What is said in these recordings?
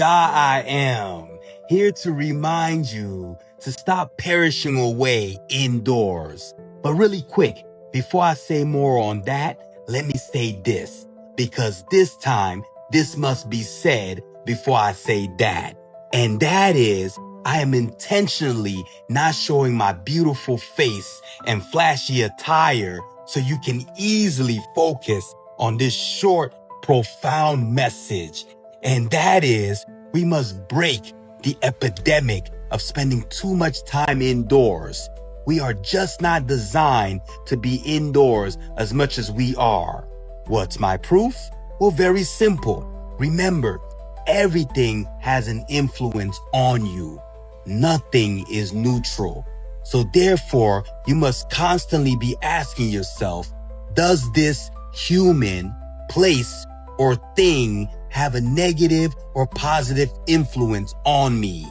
I am here to remind you to stop perishing away indoors. But really quick, before I say more on that, let me say this, because this time, this must be said before I say that. And that is, I am intentionally not showing my beautiful face and flashy attire so you can easily focus on this short, profound message. And that is, we must break the epidemic of spending too much time indoors. We are just not designed to be indoors as much as we are. What's my proof? Well, very simple. Remember, everything has an influence on you. Nothing is neutral. So therefore, you must constantly be asking yourself, does this human, place, or thing have a negative or positive influence on me?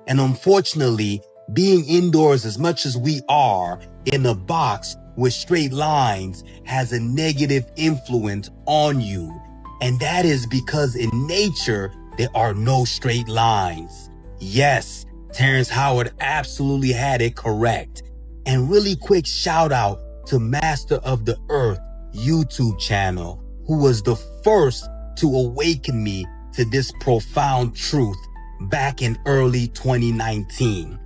And unfortunately, being indoors as much as we are in a box with straight lines has a negative influence on you. And that is because in nature, there are no straight lines. Yes, Terrence Howard absolutely had it correct. And really quick shout out to Master of the Earth YouTube channel, who was the first to awaken me to this profound truth back in early 2019.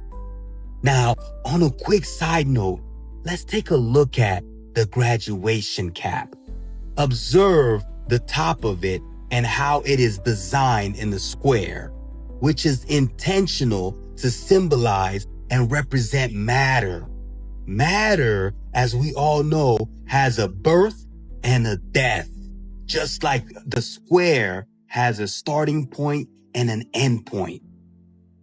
Now, on a quick side note, let's take a look at the graduation cap. Observe the top of it and how it is designed in the square, which is intentional to symbolize and represent matter. Matter, as we all know, has a birth and a death, just like the square has a starting point and an end point.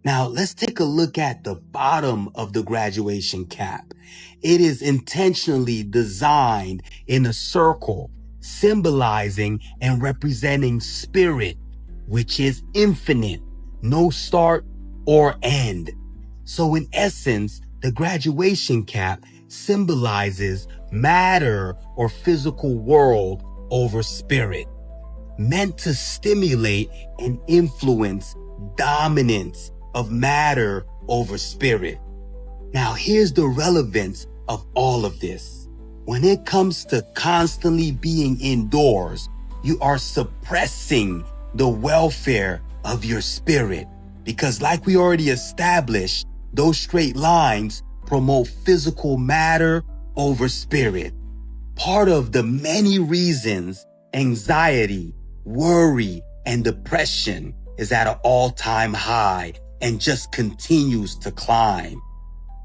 Now, let's take a look at the bottom of the graduation cap. It is intentionally designed in a circle, symbolizing and representing spirit, which is infinite, no start or end. So in essence, the graduation cap symbolizes matter or physical world over spirit, meant to stimulate and influence dominance of matter over spirit. Now, here's the relevance of all of this. When it comes to constantly being indoors, you are suppressing the welfare of your spirit, because like we already established, those straight lines promote physical matter over spirit. Part of the many reasons anxiety, worry, and depression is at an all-time high and just continues to climb.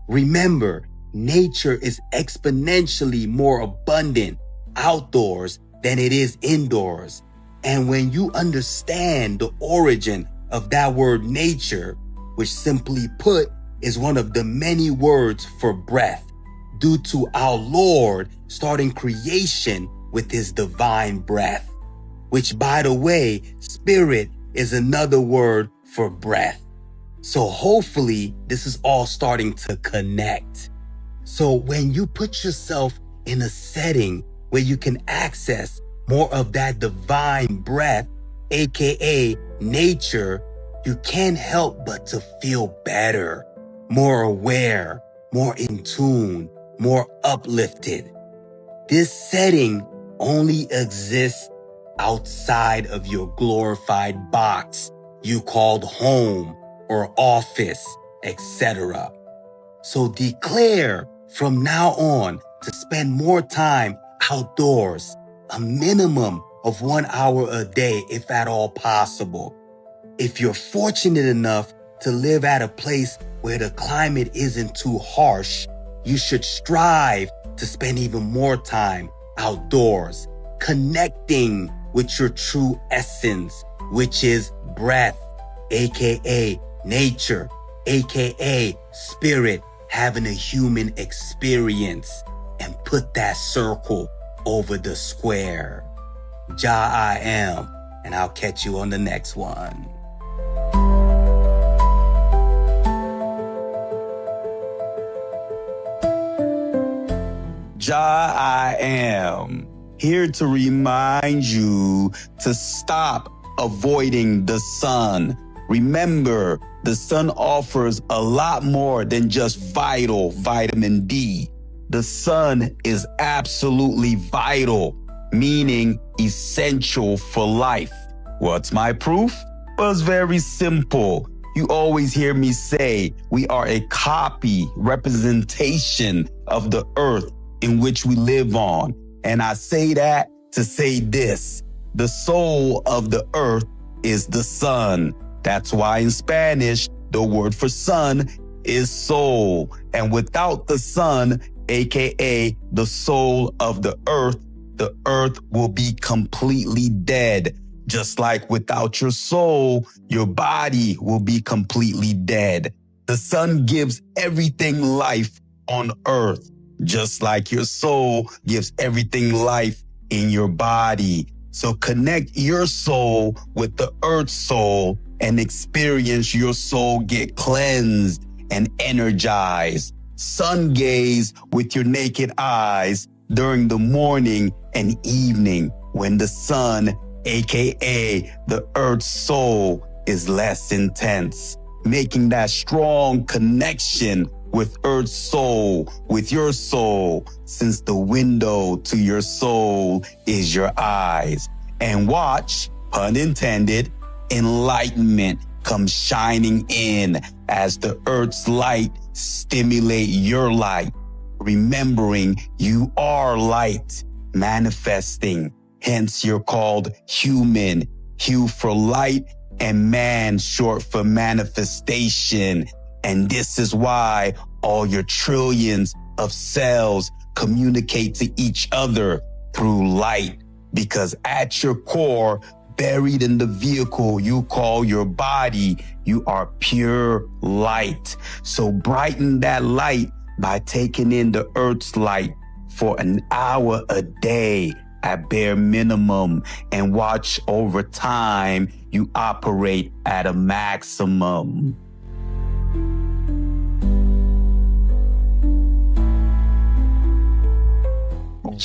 Remember, nature is exponentially more abundant outdoors than it is indoors. And when you understand the origin of that word nature, which simply put is one of the many words for breath, due to our Lord starting creation with his divine breath, which, by the way, spirit is another word for breath. So hopefully this is all starting to connect. So when you put yourself in a setting where you can access more of that divine breath, aka nature, you can't help but to feel better, more aware, more in tune, more uplifted. This setting only exists outside of your glorified box you called home or office, etc. So declare from now on to spend more time outdoors, a minimum of 1 hour a day if at all possible. If you're fortunate enough to live at a place where the climate isn't too harsh, you should strive to spend even more time outdoors, connecting with your true essence, which is breath, aka nature, aka spirit, having a human experience, and put that circle over the square. I am, and I'll catch you on the next one. I am here to remind you to stop avoiding the sun Remember, the sun offers a lot more than just vital vitamin D. The sun is absolutely vital, meaning essential for life. What's my proof? Well, it's very simple. You always hear me say we are a copy, representation of the earth in which we live on. And I say that to say this: the soul of the earth is the sun. That's why in Spanish, the word for sun is soul. And without the sun, aka the soul of the earth will be completely dead. Just like without your soul, your body will be completely dead. The sun gives everything life on earth, just like your soul gives everything life in your body. So connect your soul with the earth soul and experience your soul get cleansed and energized. Sun gaze with your naked eyes during the morning and evening when the sun, aka the earth soul, is less intense, making that strong connection with earth soul, with your soul, since the window to your soul is your eyes. And watch, pun intended, enlightenment comes shining in as the earth's light stimulate your light, remembering you are light, manifesting. Hence you're called human, hue for light, and man short for manifestation. And this is why all your trillions of cells communicate to each other through light. Because at your core, buried in the vehicle you call your body, you are pure light. So brighten that light by taking in the earth's light for an hour a day at bare minimum, and watch over time you operate at a maximum.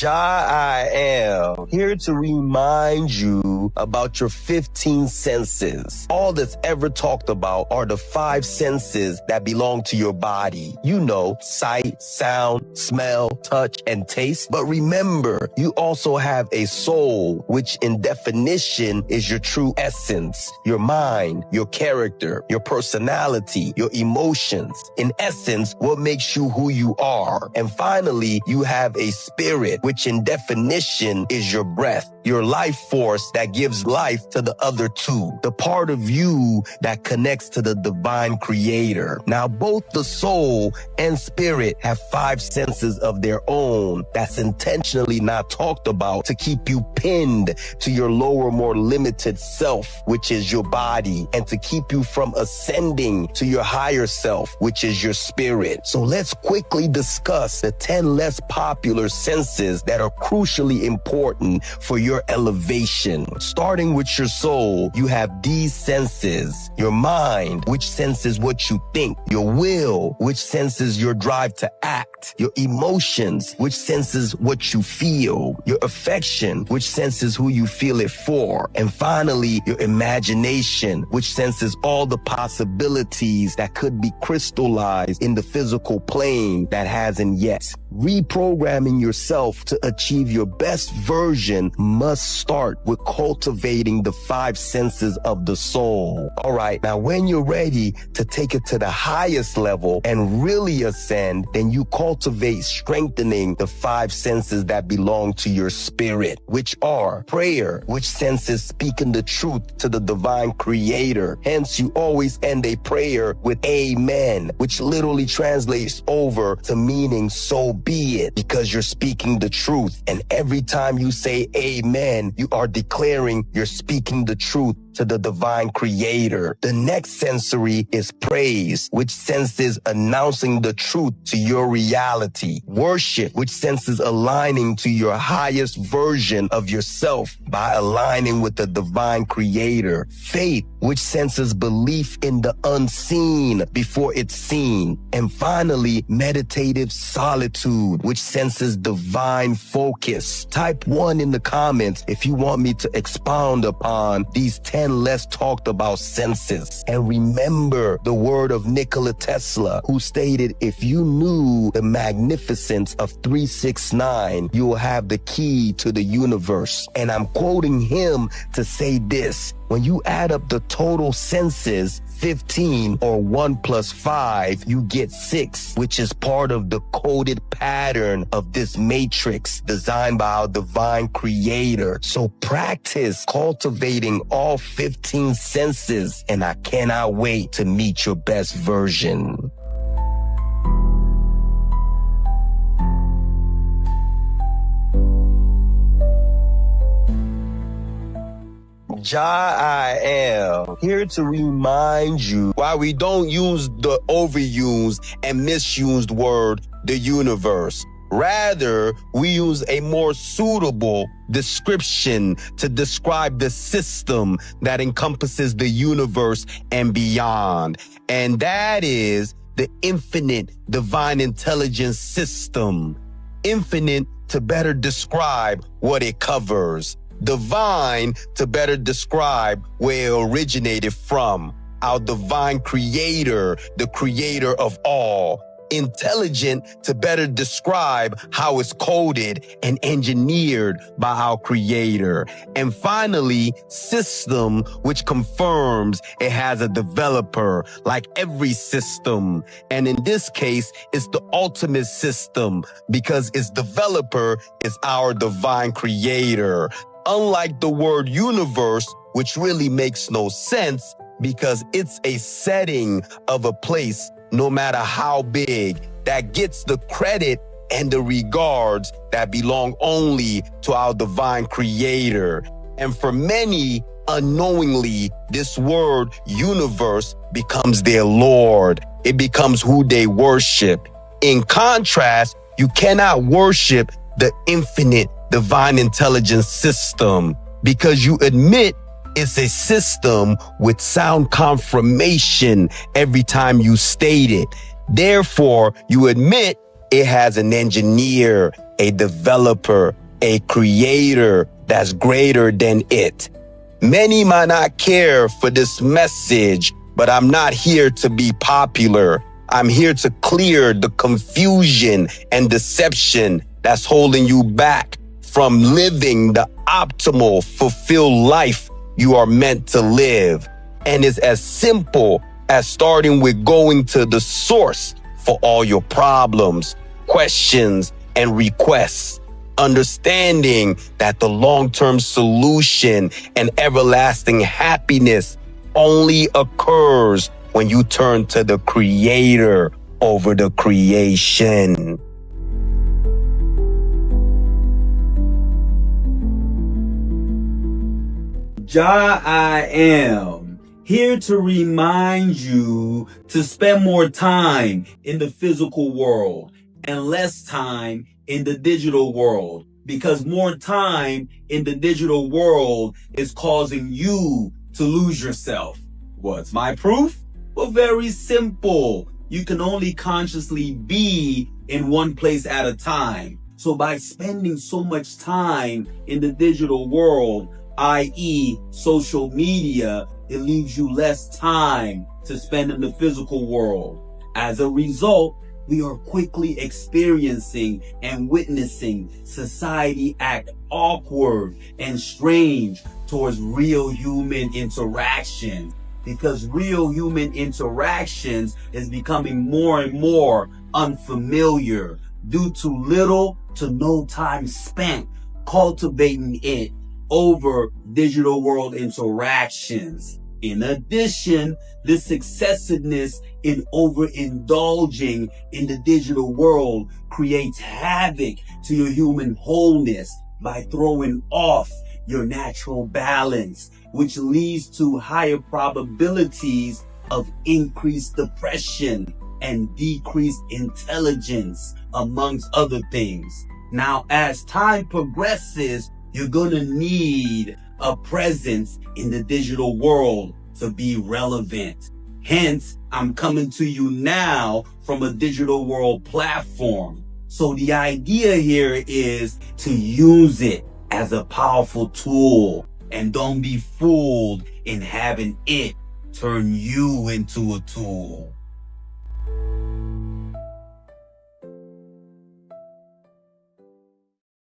I am here to remind you about your 15 senses. All that's ever talked about are the 5 senses that belong to your body. You know, sight, sound, smell, touch, and taste. But remember, you also have a soul, which in definition is your true essence, your mind, your character, your personality, your emotions. In essence, what makes you who you are. And finally, you have a spirit, which in definition is your breath, your life force that gives life to the other 2, the part of you that connects to the divine creator. Now, both the soul and spirit have 5 senses of their own that's intentionally not talked about to keep you pinned to your lower, more limited self, which is your body, and to keep you from ascending to your higher self, which is your spirit. So let's quickly discuss the 10 less popular senses that are crucially important for your elevation. Starting with your soul, you have these senses: your mind, which senses what you think; your will, which senses your drive to act; your emotions, which senses what you feel; your affection, which senses who you feel it for; and finally, your imagination, which senses all the possibilities that could be crystallized in the physical plane that hasn't yet. Reprogramming yourself to achieve your best version must start with cultivating the 5 senses of the soul. All right, now when you're ready to take it to the highest level and really ascend, then you cultivate strengthening the 5 senses that belong to your spirit, which are prayer, which senses speaking the truth to the divine creator. Hence, you always end a prayer with amen, which literally translates over to meaning so be it, because you're speaking the truth. And every time you say amen, you are declaring you're speaking the truth to the divine creator. The next sensory is praise, which senses announcing the truth to your reality. Worship, which senses aligning to your highest version of yourself by aligning with the divine creator. Faith, which senses belief in the unseen before it's seen. And finally, meditative solitude, which senses divine focus. Type 1 in the comments if you want me to expound upon these 10 and less talked about senses. And remember the word of Nikola Tesla, who stated, if you knew the magnificence of 369, you will have the key to the universe. And I'm quoting him to say this: when you add up the total senses, 15 or 1 plus 5, you get 6, which is part of the coded pattern of this matrix designed by our divine creator. So practice cultivating all 15 senses, and I cannot wait to meet your best version. I am here to remind you why we don't use the overused and misused word, the universe. Rather, we use a more suitable description to describe the system that encompasses the universe and beyond. And that is the infinite divine intelligence system. Infinite to better describe what it covers. Divine to better describe where it originated from. Our divine creator, the creator of all. Intelligent to better describe how it's coded and engineered by our creator. And finally, system, which confirms it has a developer like every system. And in this case, it's the ultimate system because its developer is our divine creator. Unlike the word universe, which really makes no sense because it's a setting of a place, no matter how big, that gets the credit and the regards that belong only to our divine creator. And for many, unknowingly, this word universe becomes their Lord. It becomes who they worship. In contrast, you cannot worship the infinite divine intelligence system because you admit it's a system with sound confirmation every time you state it. Therefore, you admit it has an engineer, a developer, a creator that's greater than it. Many might not care for this message, but I'm not here to be popular. I'm here to clear the confusion and deception that's holding you back from living the optimal, fulfilled life you are meant to live. And it's as simple as starting with going to the source for all your problems, questions, and requests. Understanding that the long-term solution and everlasting happiness only occurs when you turn to the creator over the creation. I am here to remind you to spend more time in the physical world and less time in the digital world, because more time in the digital world is causing you to lose yourself. What's my proof? Well, very simple. You can only consciously be in one place at a time. So by spending so much time in the digital world, i.e. social media, it leaves you less time to spend in the physical world. As a result, we are quickly experiencing and witnessing society act awkward and strange towards real human interaction, because real human interactions is becoming more and more unfamiliar due to little to no time spent cultivating it over digital world interactions. In addition, this excessiveness in overindulging in the digital world creates havoc to your human wholeness by throwing off your natural balance, which leads to higher probabilities of increased depression and decreased intelligence, amongst other things. Now, as time progresses, you're gonna need a presence in the digital world to be relevant. Hence, I'm coming to you now from a digital world platform. So the idea here is to use it as a powerful tool And don't be fooled in having it turn you into a tool.